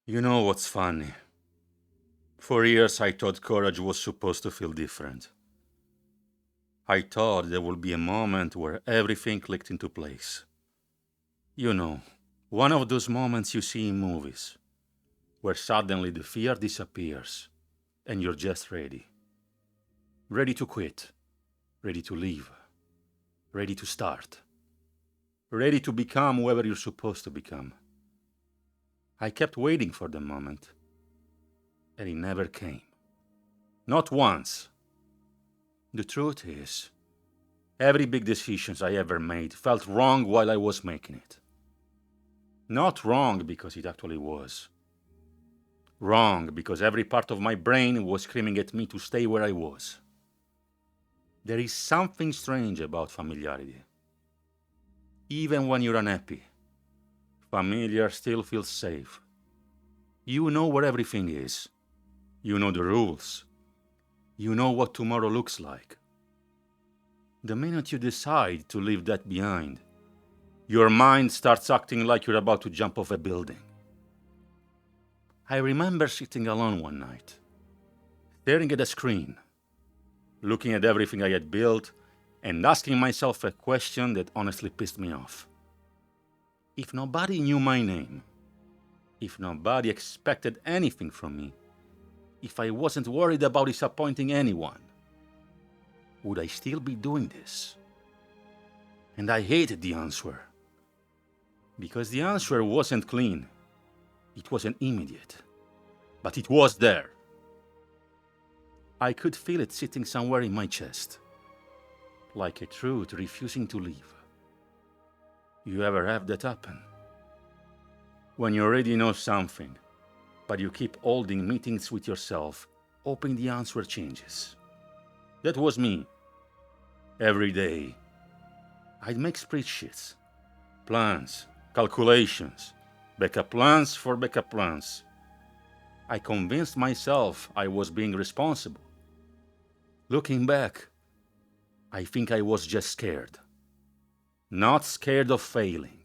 You know what's funny? For years I thought courage was supposed to feel different. I thought there would be a moment where everything clicked into place. You know, one of those moments you see in movies, where suddenly the fear disappears and you're just ready. Ready to quit, ready to leave, ready to start, ready to become whoever you're supposed to become. I kept waiting for the moment, and it never came. Not once. The truth is, every big decision I ever made felt wrong while I was making it. Not wrong because it actually was. Wrong because every part of my brain was screaming at me to stay where I was. There is something strange about familiarity. Even when you're unhappy, familiar still feels safe. You know where everything is. You know the rules. You know what tomorrow looks like. The minute you decide to leave that behind, your mind starts acting like you're about to jump off a building. I remember sitting alone one night, staring at a screen, looking at everything I had built, and asking myself a question that honestly pissed me off. If nobody knew my name, if nobody expected anything from me, if I wasn't worried about disappointing anyone, would I still be doing this? And I hated the answer. Because the answer wasn't clean. It wasn't immediate. But it was there. I could feel it sitting somewhere in my chest, like a truth refusing to leave. You ever have that happen? When you already know something, but you keep holding meetings with yourself, hoping the answer changes. That was me. Every day, I'd make spreadsheets, plans, calculations, backup plans for backup plans. I convinced myself I was being responsible. Looking back, I think I was just scared. Not scared of failing.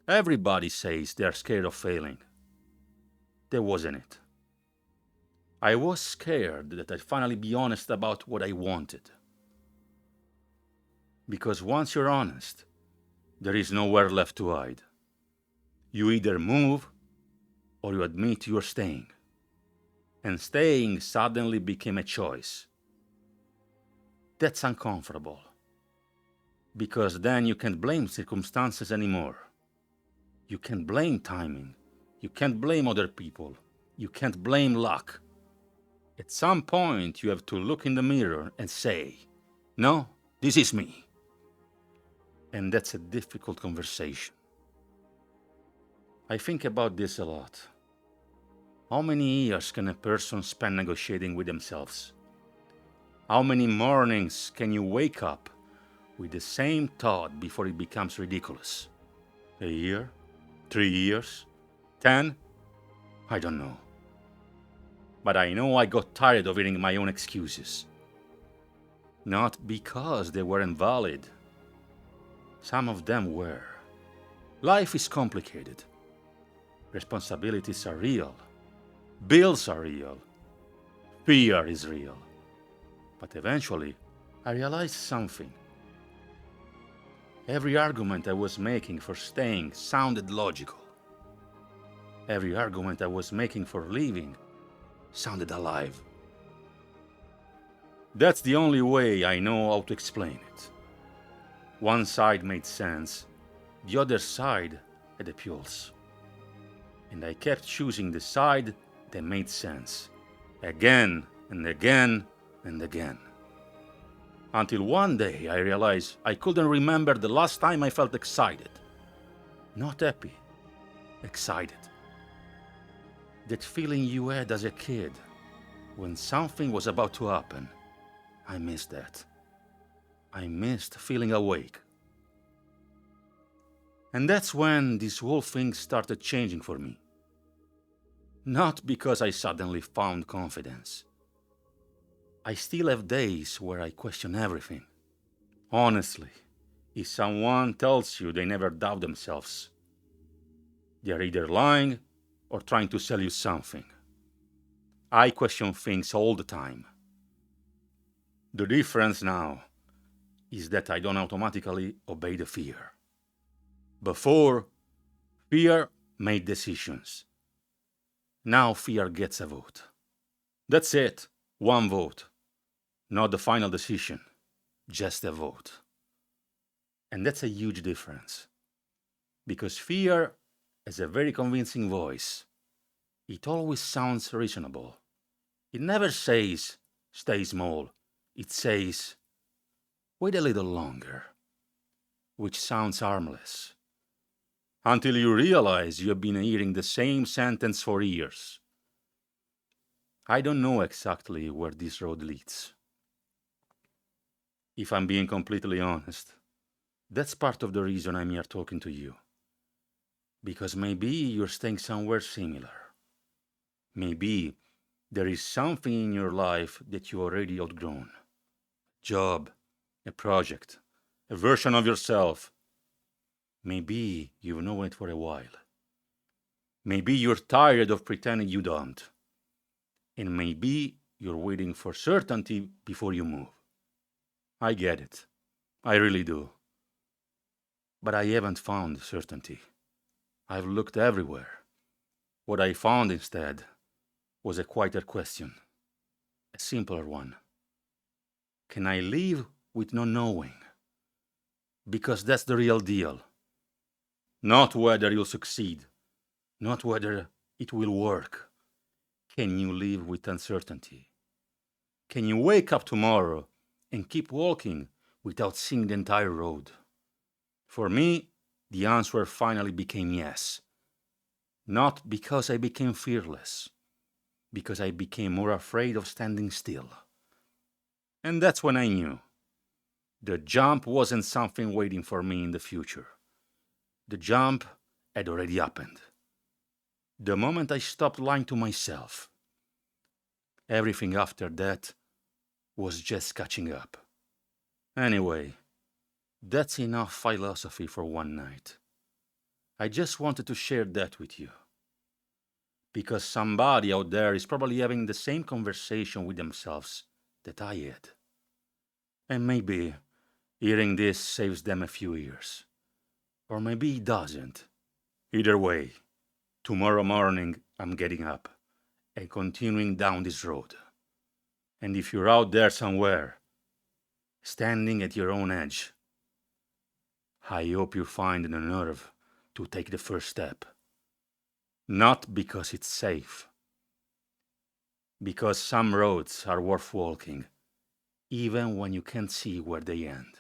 Everybody says they're scared of failing. That wasn't it. I was scared that I'd finally be honest about what I wanted. Because once you're honest, there is nowhere left to hide. You either move or you admit you're staying. And staying suddenly became a choice. That's uncomfortable. Because then you can't blame circumstances anymore. You can't blame timing. You can't blame other people. You can't blame luck. At some point, you have to look in the mirror and say, no, this is me. And that's a difficult conversation. I think about this a lot. How many years can a person spend negotiating with themselves? How many mornings can you wake up with the same thought before it becomes ridiculous? A year? 3 years? 10? I don't know. But I know I got tired of hearing my own excuses. Not because they weren't valid. Some of them were. Life is complicated. Responsibilities are real. Bills are real. Fear is real. But eventually, I realized something. Every argument I was making for staying sounded logical. Every argument I was making for leaving sounded alive. That's the only way I know how to explain it. One side made sense, the other side had a pulse. And I kept choosing the side that made sense, again and again and again. Until one day I realized I couldn't remember the last time I felt excited. Not happy, excited. That feeling you had as a kid when something was about to happen. I missed that. I missed feeling awake. And that's when this whole thing started changing for me. Not because I suddenly found confidence. I still have days where I question everything. Honestly, if someone tells you they never doubt themselves, they're either lying or trying to sell you something. I question things all the time. The difference now is that I don't automatically obey the fear. Before, fear made decisions. Now fear gets a vote. That's it, one vote. Not the final decision, just a vote. And that's a huge difference. Because fear has a very convincing voice. It always sounds reasonable. It never says, stay small. It says, wait a little longer, which sounds harmless. Until you realize you have been hearing the same sentence for years. I don't know exactly where this road leads. If I'm being completely honest, that's part of the reason I'm here talking to you. Because maybe you're staying somewhere similar. Maybe there is something in your life that you already outgrown. Job, a project, a version of yourself. Maybe you've known it for a while. Maybe you're tired of pretending you don't. And maybe you're waiting for certainty before you move. I get it. I really do. But I haven't found certainty. I've looked everywhere. What I found instead was a quieter question, a simpler one. Can I live with not knowing? Because that's the real deal. Not whether you'll succeed, not whether it will work. Can you live with uncertainty? Can you wake up tomorrow and keep walking without seeing the entire road? For me, the answer finally became yes. Not because I became fearless, because I became more afraid of standing still. And that's when I knew. The jump wasn't something waiting for me in the future. The jump had already happened. The moment I stopped lying to myself, everything after that was just catching up. Anyway, that's enough philosophy for one night. I just wanted to share that with you. Because somebody out there is probably having the same conversation with themselves that I had. And maybe hearing this saves them a few years. Or maybe it doesn't. Either way, tomorrow morning I'm getting up and continuing down this road. And if you're out there somewhere, standing at your own edge, I hope you find the nerve to take the first step. Not because it's safe, because some roads are worth walking, even when you can't see where they end.